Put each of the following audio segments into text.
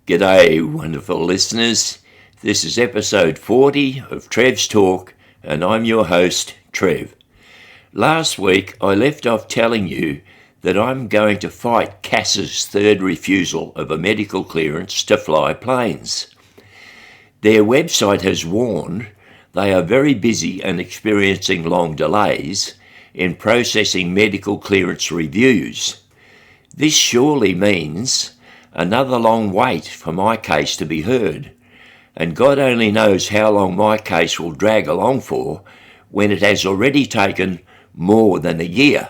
G'day, wonderful listeners. This is episode 40 of Trev's Talk, and I'm your host, Trev. Last week, I left off telling you that I'm going to fight CASA's third refusal of a medical clearance to fly planes. Their website has warned they are very busy and experiencing long delays in processing medical clearance reviews. This surely means another long wait for my case to be heard, and God only knows how long my case will drag along for when it has already taken more than a year.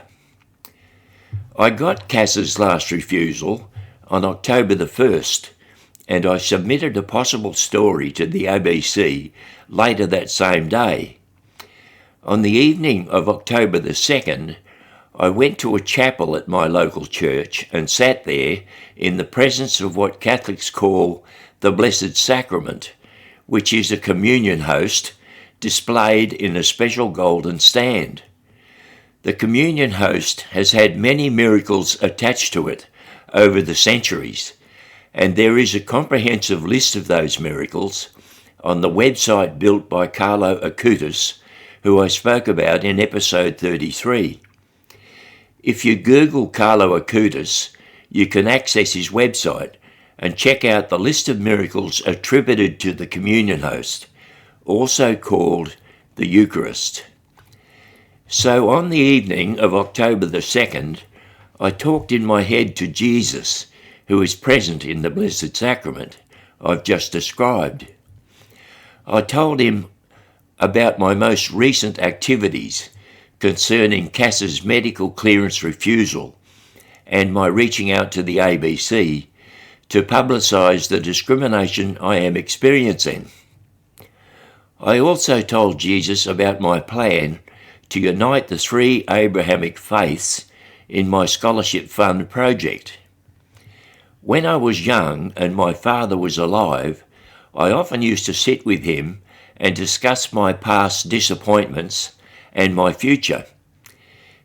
I got CASA's last refusal on October the 1st, and I submitted a possible story to the ABC later that same day. On the evening of October the 2nd, I went to a chapel at my local church and sat there in the presence of what Catholics call the Blessed Sacrament, which is a communion host displayed in a special golden stand. The communion host has had many miracles attached to it over the centuries, and there is a comprehensive list of those miracles on the website built by Carlo Acutis, who I spoke about in episode 33. If you Google Carlo Acutis, you can access his website and check out the list of miracles attributed to the communion host, also called the Eucharist. So on the evening of October the 2nd, I talked in my head to Jesus, who is present in the Blessed Sacrament I've just described. I told him about my most recent activities concerning CASA's medical clearance refusal and my reaching out to the ABC to publicise the discrimination I am experiencing. I also told Jesus about my plan to unite the three Abrahamic faiths in my scholarship fund project. When I was young and my father was alive, I often used to sit with him and discuss my past disappointments and my future.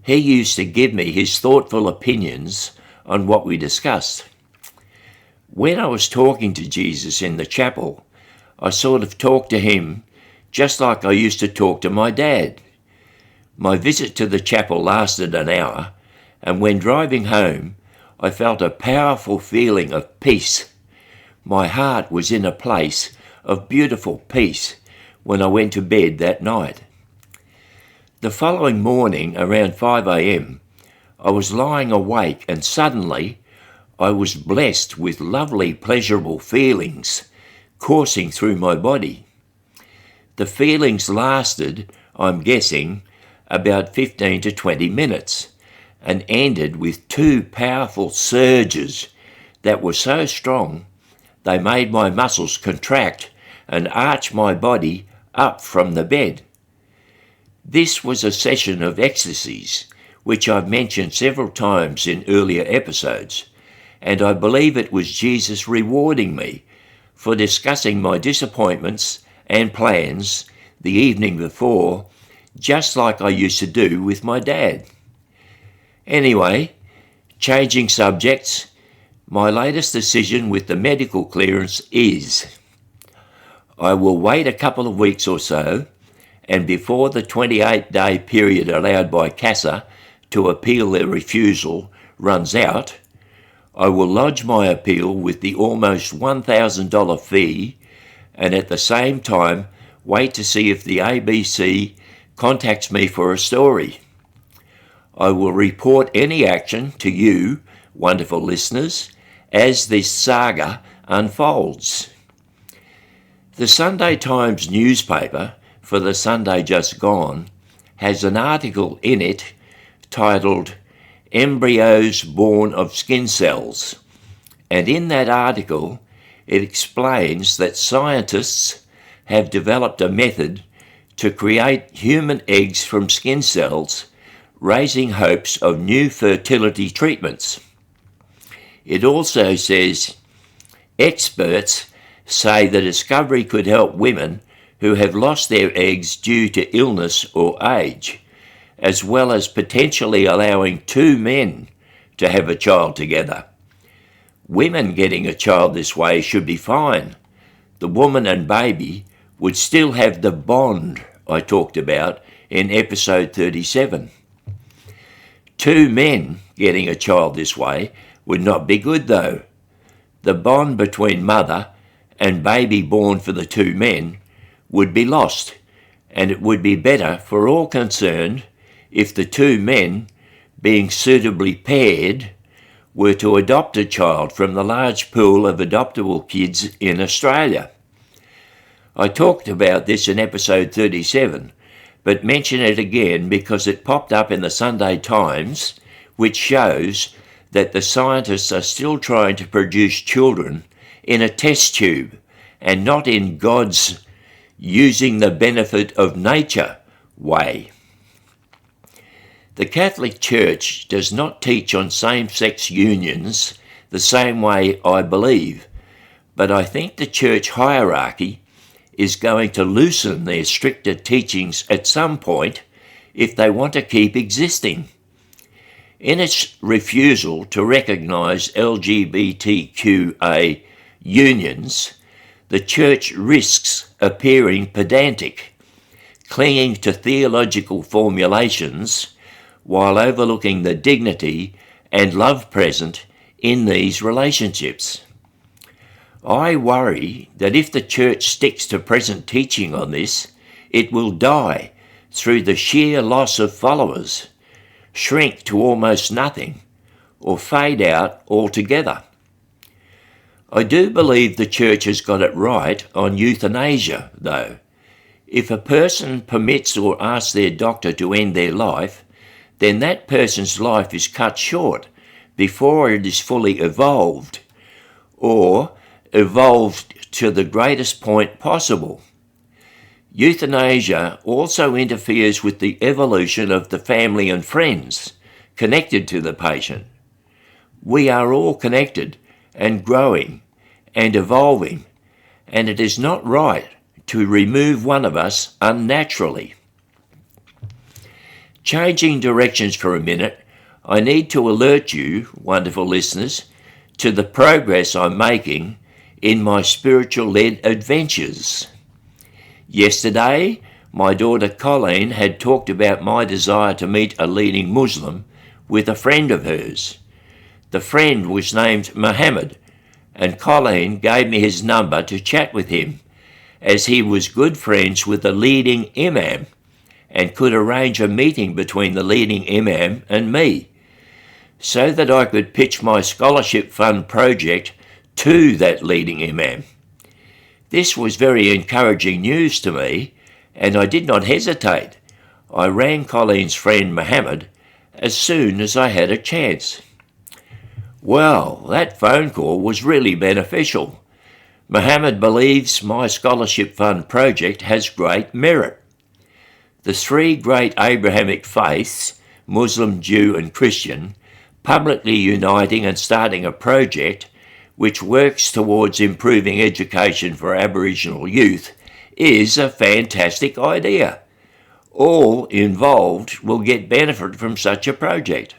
He used to give me his thoughtful opinions on what we discussed. When I was talking to Jesus in the chapel, I sort of talked to him just like I used to talk to my dad. My visit to the chapel lasted an hour, and when driving home, I felt a powerful feeling of peace. My heart was in a place of beautiful peace when I went to bed that night. The following morning, around 5 a.m, I was lying awake and suddenly I was blessed with lovely, pleasurable feelings coursing through my body. The feelings lasted, I'm guessing, about 15 to 20 minutes and ended with two powerful surges that were so strong they made my muscles contract and arch my body up from the bed. This was a session of ecstasies, which I've mentioned several times in earlier episodes, and I believe it was Jesus rewarding me for discussing my disappointments and plans the evening before, just like I used to do with my dad. Anyway, changing subjects, my latest decision with the medical clearance is I will wait a couple of weeks or so, and before the 28-day period allowed by CASA to appeal their refusal runs out, I will lodge my appeal with the almost $1,000 fee and at the same time wait to see if the ABC contacts me for a story. I will report any action to you, wonderful listeners, as this saga unfolds. The Sunday Times newspaper for the Sunday just gone has an article in it titled Embryos Born of Skin Cells, and in that article it explains that scientists have developed a method to create human eggs from skin cells, raising hopes of new fertility treatments. It also says experts say the discovery could help women who have lost their eggs due to illness or age, as well as potentially allowing two men to have a child together. Women getting a child this way should be fine. The woman and baby would still have the bond I talked about in episode 37. Two men getting a child this way would not be good though. The bond between mother and baby born for the two men would be lost, and it would be better for all concerned if the two men, being suitably paired, were to adopt a child from the large pool of adoptable kids in Australia. I talked about this in episode 37, but mention it again because it popped up in the Sunday Times, which shows that the scientists are still trying to produce children in a test tube and not in God's using the benefit of nature way. The Catholic Church does not teach on same-sex unions the same way I believe, but I think the church hierarchy is going to loosen their stricter teachings at some point if they want to keep existing. In its refusal to recognise LGBTQA unions, the church risks appearing pedantic, clinging to theological formulations while overlooking the dignity and love present in these relationships. I worry that if the church sticks to present teaching on this, it will die through the sheer loss of followers, shrink to almost nothing, or fade out altogether. I do believe the church has got it right on euthanasia, though. If a person permits or asks their doctor to end their life, then that person's life is cut short before it is fully evolved, or evolved to the greatest point possible. Euthanasia also interferes with the evolution of the family and friends connected to the patient. We are all connected and growing and evolving, and it is not right to remove one of us unnaturally. Changing directions for a minute, I need to alert you, wonderful listeners, to the progress I'm making in my spiritual-led adventures. Yesterday, my daughter Colleen had talked about my desire to meet a leading Muslim with a friend of hers. The friend was named Mohammed, and Colleen gave me his number to chat with him, as he was good friends with the leading imam and could arrange a meeting between the leading imam and me, so that I could pitch my scholarship fund project to that leading imam. This was very encouraging news to me, and I did not hesitate. I rang Colleen's friend Mohammed as soon as I had a chance. Well, that phone call was really beneficial. Mohammed believes my scholarship fund project has great merit. The three great Abrahamic faiths, Muslim, Jew and Christian, publicly uniting and starting a project which works towards improving education for Aboriginal youth is a fantastic idea. All involved will get benefit from such a project.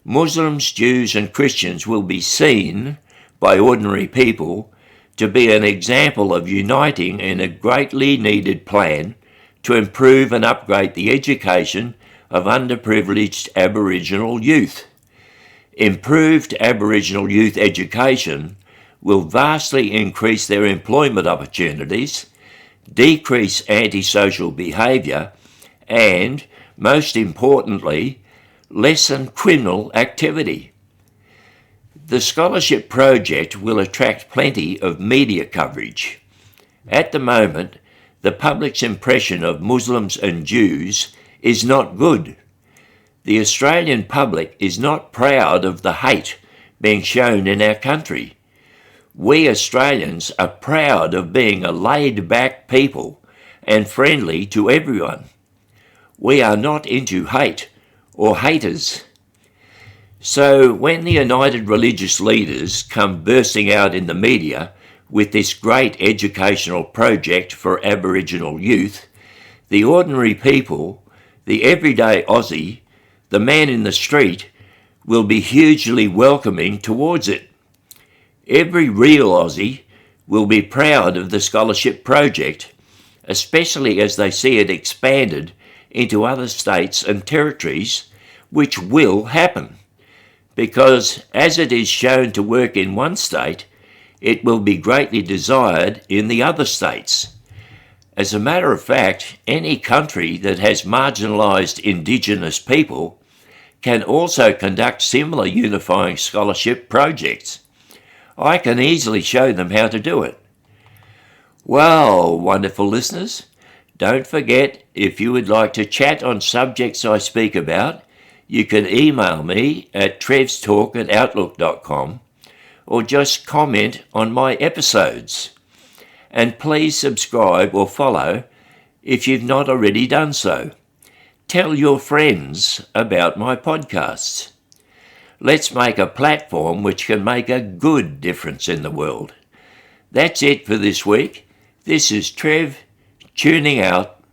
Muslims, Jews and Christians will be seen by ordinary people to be an example of uniting in a greatly needed plan to improve and upgrade the education of underprivileged Aboriginal youth. Improved Aboriginal youth education will vastly increase their employment opportunities, decrease antisocial behaviour, and, most importantly, lessen criminal activity. The scholarship project will attract plenty of media coverage. At the moment, the public's impression of Muslims and Jews is not good. The Australian public is not proud of the hate being shown in our country. We Australians are proud of being a laid-back people and friendly to everyone. We are not into hate or haters. So when the United Religious Leaders come bursting out in the media with this great educational project for Aboriginal youth, the ordinary people, the everyday Aussie, the man in the street, will be hugely welcoming towards it. Every real Aussie will be proud of the scholarship project, especially as they see it expanded into other states and territories, which will happen, because as it is shown to work in one state, it will be greatly desired in the other states. As a matter of fact, any country that has marginalised Indigenous people can also conduct similar unifying scholarship projects. I can easily show them how to do it. Well, wonderful listeners, don't forget, if you would like to chat on subjects I speak about, you can email me at trevstalk@outlook.com or just comment on my episodes. And please subscribe or follow if you've not already done so. Tell your friends about my podcasts. Let's make a platform which can make a good difference in the world. That's it for this week. This is Trev, tuning out.